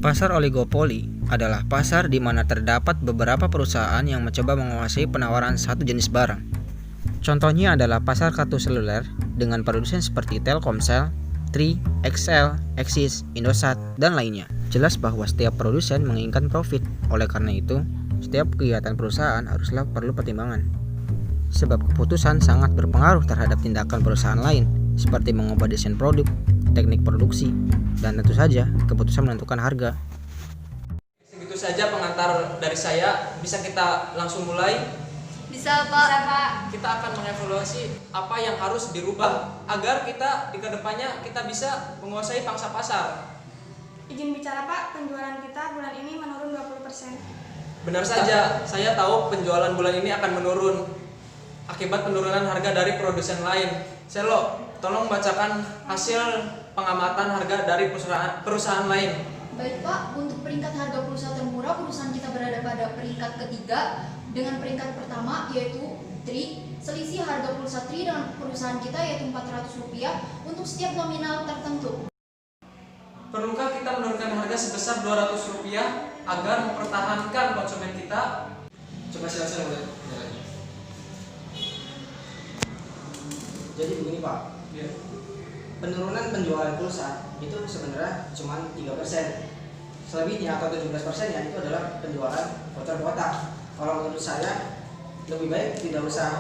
Pasar oligopoli adalah pasar di mana terdapat beberapa perusahaan yang mencoba menguasai penawaran satu jenis barang. Contohnya adalah pasar kartu seluler dengan produsen seperti Telkomsel, Tri, XL, Axis, Indosat, dan lainnya. Jelas bahwa setiap produsen menginginkan profit, oleh karena itu, setiap kegiatan perusahaan haruslah perlu pertimbangan. Sebab keputusan sangat berpengaruh terhadap tindakan perusahaan lain, seperti mengubah desain produk, teknik produksi, dan tentu saja keputusan menentukan harga. Segitu saja pengantar dari saya. Bisa kita langsung mulai? Bisa Pak. Kita akan mengevaluasi apa yang harus dirubah agar kita di kedepannya kita bisa menguasai pangsa pasar. Izin bicara Pak, penjualan kita bulan ini menurun 20%. Benar saja, saya tahu penjualan bulan ini akan menurun akibat penurunan harga dari produsen lain. Selo, tolong bacakan hasil pengamatan harga dari perusahaan lain. Baik Pak, untuk peringkat harga pulsa termurah, perusahaan kita berada pada peringkat ketiga dengan peringkat pertama yaitu Tri. Selisih harga pulsa Tri dengan perusahaan kita yaitu Rp400 untuk setiap nominal tertentu. Perlukah kita menurunkan harga sebesar Rp200 agar mempertahankan konsumen kita? Coba silakan mulai. Jadi begini Pak, Ya. penurunan penjualan pulsa itu sebenarnya cuma 3%. Selebihnya atau 17% ya itu adalah penjualan voucher kuota. Kalau menurut saya lebih baik tidak usah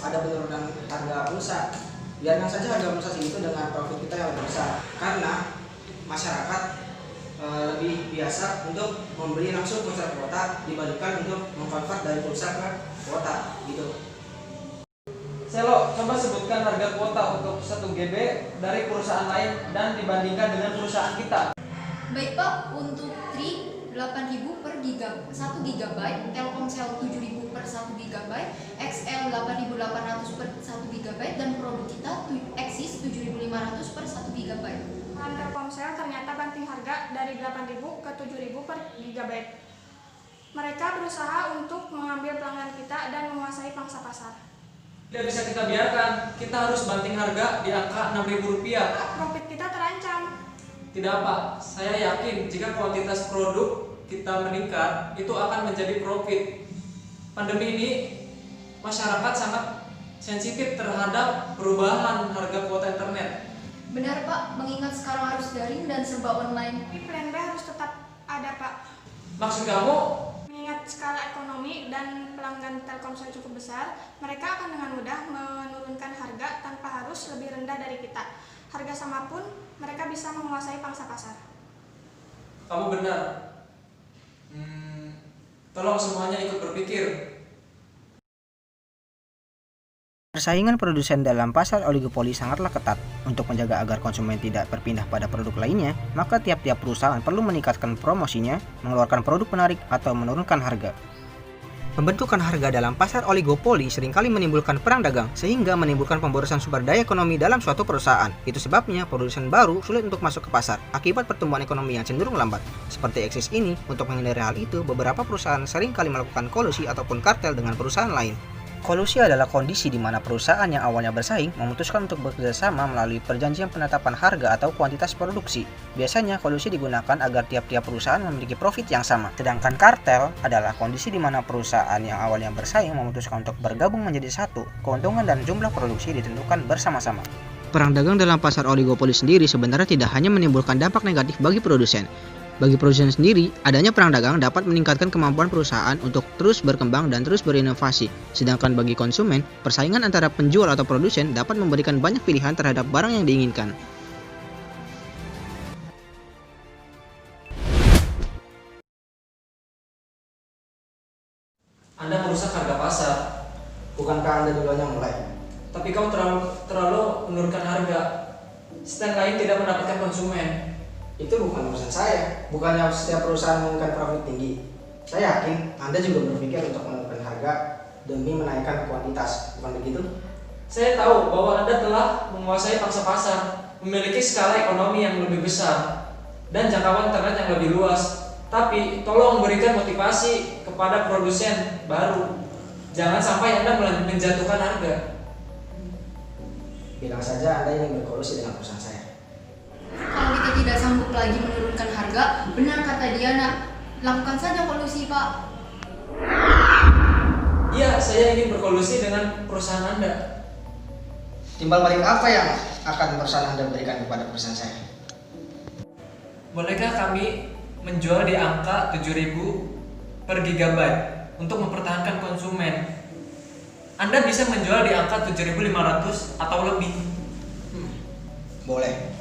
ada penurunan harga pulsa. Biarkan saja harga pulsa segitu dengan profit kita yang lebih besar. Karena masyarakat lebih biasa untuk membeli langsung voucher kuota dibandingkan untuk mengkonvert dari pulsa ke kuota gitu. Selo, coba sebutkan harga kuota untuk 1 GB dari perusahaan lain dan dibandingkan dengan perusahaan kita. Baik Pak, untuk Tri 8.000 per 1 GB, Telkomsel 7.000 per 1 GB, XL 8.800 per 1 GB, dan produk kita Axis 7.500 per 1 GB. Telkomsel ternyata banting harga dari 8.000 ke 7.000 per GB. Mereka berusaha untuk mengambil pelanggan kita dan menguasai pangsa pasar. Tidak bisa kita biarkan, kita harus banting harga di angka Rp6.000. Profit kita terancam. Tidak Pak, saya yakin jika kuantitas produk kita meningkat, itu akan menjadi profit. Pandemi ini, masyarakat sangat sensitif terhadap perubahan harga kuota internet. Benar Pak, mengingat sekarang harus daring dan serba online. Tapi plan B harus tetap ada Pak. Maksud kamu? Mengingat skala ekonomi dan pelanggan Telkomsel cukup besar, mereka akan dengan mudah menurunkan harga tanpa harus lebih rendah dari kita. Harga sama pun, mereka bisa menguasai pangsa pasar. Kamu benar. Tolong semuanya ikut berpikir. Persaingan produsen dalam pasar oligopoli sangatlah ketat. Untuk menjaga agar konsumen tidak berpindah pada produk lainnya, maka tiap-tiap perusahaan perlu meningkatkan promosinya, mengeluarkan produk menarik, atau menurunkan harga. Pembentukan harga dalam pasar oligopoli seringkali menimbulkan perang dagang, sehingga menimbulkan pemborosan sumber daya ekonomi dalam suatu perusahaan. Itu sebabnya produsen baru sulit untuk masuk ke pasar, akibat pertumbuhan ekonomi yang cenderung lambat. Seperti Axis ini, untuk menghindari hal itu, beberapa perusahaan seringkali melakukan kolusi ataupun kartel dengan perusahaan lain. Kolusi adalah kondisi di mana perusahaan yang awalnya bersaing memutuskan untuk bekerja sama melalui perjanjian penetapan harga atau kuantitas produksi. Biasanya kolusi digunakan agar tiap-tiap perusahaan memiliki profit yang sama. Sedangkan kartel adalah kondisi di mana perusahaan yang awalnya bersaing memutuskan untuk bergabung menjadi satu. Keuntungan dan jumlah produksi ditentukan bersama-sama. Perang dagang dalam pasar oligopoli sendiri sebenarnya tidak hanya menimbulkan dampak negatif bagi produsen. Bagi produsen sendiri, adanya perang dagang dapat meningkatkan kemampuan perusahaan untuk terus berkembang dan terus berinovasi. Sedangkan bagi konsumen, persaingan antara penjual atau produsen dapat memberikan banyak pilihan terhadap barang yang diinginkan. Anda merusak harga pasar. Bukankah Anda duluan yang mulai? Tapi kamu terlalu menurunkan harga. Stand lain tidak mendapatkan konsumen. Itu bukan urusan saya. Bukannya setiap perusahaan menginginkan profit tinggi. Saya yakin Anda juga berpikir untuk menurunkan harga demi menaikkan kuantitas, bukan begitu? Saya tahu bahwa Anda telah menguasai pangsa pasar, memiliki skala ekonomi yang lebih besar, dan jangkauan internet yang lebih luas. Tapi tolong berikan motivasi kepada produsen baru. Jangan sampai Anda menjatuhkan harga. Bilang saja Anda ingin berkolusi dengan perusahaan saya. Kalau kita tidak sanggup lagi menurunkan harga, benar kata Diana, lakukan saja kolusi, Pak. Iya, saya ingin berkolusi dengan perusahaan Anda. Timbal balik apa yang akan perusahaan Anda berikan kepada perusahaan saya? Bolehkah kami menjual di angka 7.000 per gigabyte untuk mempertahankan konsumen? Anda bisa menjual di angka 7.500 atau lebih. Boleh.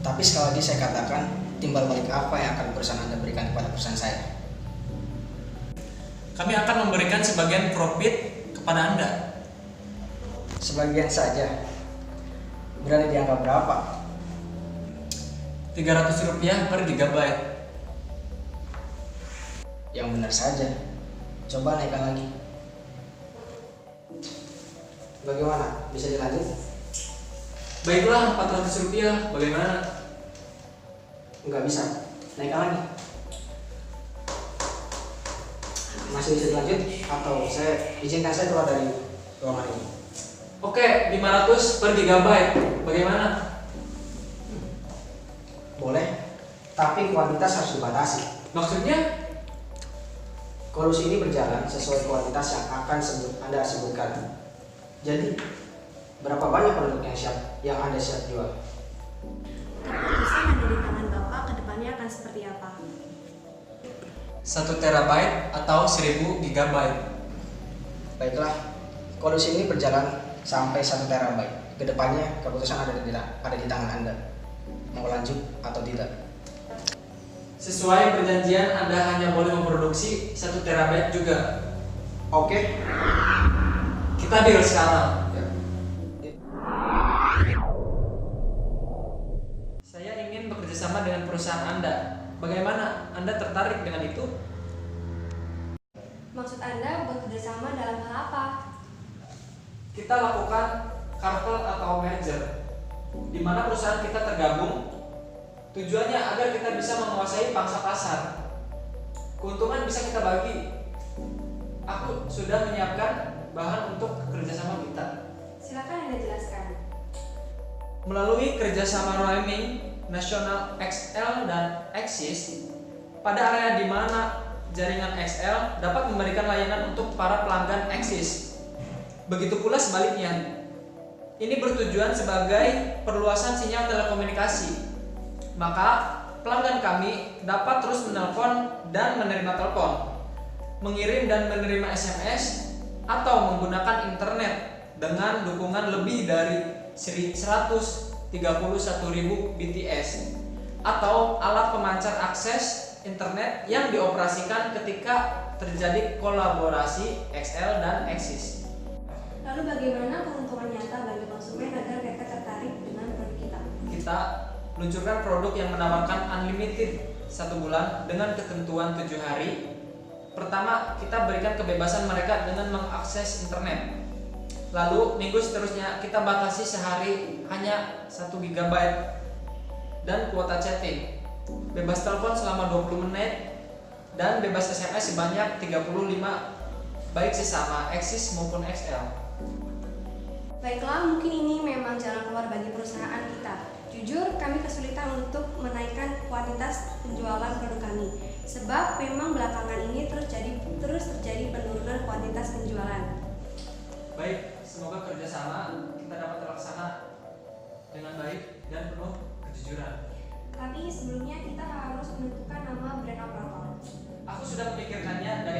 Tapi sekali lagi saya katakan, timbal balik apa yang akan perusahaan Anda berikan kepada perusahaan saya? Kami akan memberikan sebagian profit kepada Anda. Sebagian saja. Berada di angka berapa? Rp300 per gigabyte. Yang benar saja. Coba naikkan lagi. Bagaimana? Bisa dilanjut? Baiklah, Rp400. Bagaimana? Enggak bisa. Naikkan lagi. Masih bisa dilanjut? Atau izinkan saya keluar dari ruangan ini? Oke, 500 per gigabyte. Bagaimana? Boleh. Tapi kuantitas harus dibatasi. Maksudnya? Kolusi ini berjalan sesuai kuantitas yang akan Anda sebutkan. Jadi, berapa banyak produk yang Anda siap jual? Keputusan ada di tangan Bapak, kedepannya akan seperti apa? 1 terabyte atau 1000 gigabyte. Baiklah, kolusi ini berjalan sampai 1 terabyte. Kedepannya keputusan ada di tangan Anda. Mau lanjut atau tidak? Sesuai perjanjian, Anda hanya boleh memproduksi 1 terabyte juga. Oke. Kita deal sekarang. Saya ingin bekerjasama dengan perusahaan Anda. Bagaimana? Anda tertarik dengan itu? Maksud Anda bekerjasama dalam hal apa? Kita lakukan kartel atau merger, di mana perusahaan kita tergabung. Tujuannya agar kita bisa menguasai pangsa pasar. Keuntungan bisa kita bagi. Aku sudah menyiapkan bahan untuk kerjasama kita. Silakan Anda jelaskan. Melalui kerjasama roaming nasional XL dan Axis, pada area di mana jaringan XL dapat memberikan layanan untuk para pelanggan Axis. Begitu pula sebaliknya. Ini bertujuan sebagai perluasan sinyal telekomunikasi. Maka pelanggan kami dapat terus menelpon dan menerima telepon, mengirim dan menerima SMS, atau menggunakan internet dengan dukungan lebih dari 131.000 BTS atau alat pemancar akses internet yang dioperasikan ketika terjadi kolaborasi XL dan Axis. Lalu bagaimana keuntungan nyata bagi konsumen agar mereka tertarik dengan produk kita? Kita luncurkan produk yang menawarkan unlimited 1 bulan dengan ketentuan 7 hari. Pertama, kita berikan kebebasan mereka dengan mengakses internet. Lalu minggu seterusnya kita batasi sehari hanya 1 GB dan kuota chatting. Bebas telepon selama 20 menit dan bebas SMS sebanyak 35 baik sesama Axis maupun XL. Baiklah, mungkin ini memang jalan keluar bagi perusahaan kita. Jujur, kami kesulitan untuk menaikkan kuantitas penjualan produk kami, sebab memang belakangan ini terus terjadi penurunan kuantitas penjualan. Baik, semoga kerjasama kita dapat terlaksana dengan baik dan penuh kejujuran. Tapi sebelumnya kita harus menentukan nama brand operator. Aku sudah memikirkannya dari